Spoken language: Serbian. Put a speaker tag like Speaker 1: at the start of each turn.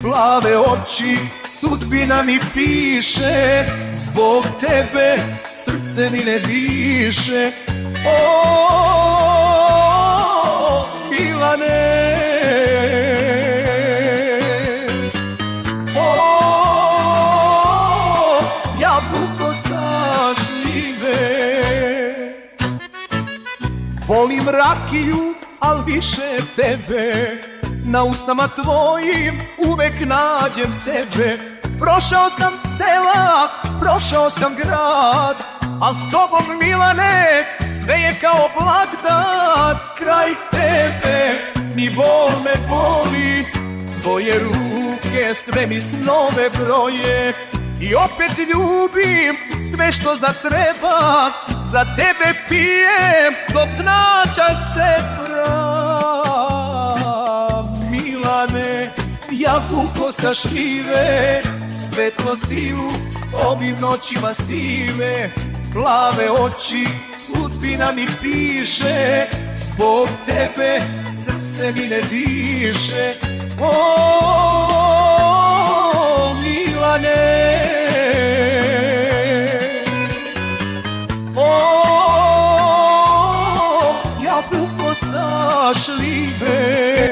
Speaker 1: plave oči, sudbina mi piše, zbog tebe srce mi ne diše. O, Milane, o, jabuko sažljive. Volim rakiju, al više tebe, na usnama tvojim uvek nađem sebe. Prošao sam sela, prošao sam grad, al s tobom, Milane, sve je kao blagdan. Kraj tebe mi bol me boli, tvoje ruke sve mi snove broje. I opet ljubim sve što zatreba, za tebe pijem dok nađa se Milane, jabuko sa šljive, svetlo si u ovim noćima sive. Plave oči, sudbina mi piše, zbog tebe srce mi ne diše. O, Milane, o, jabuko sa šljive.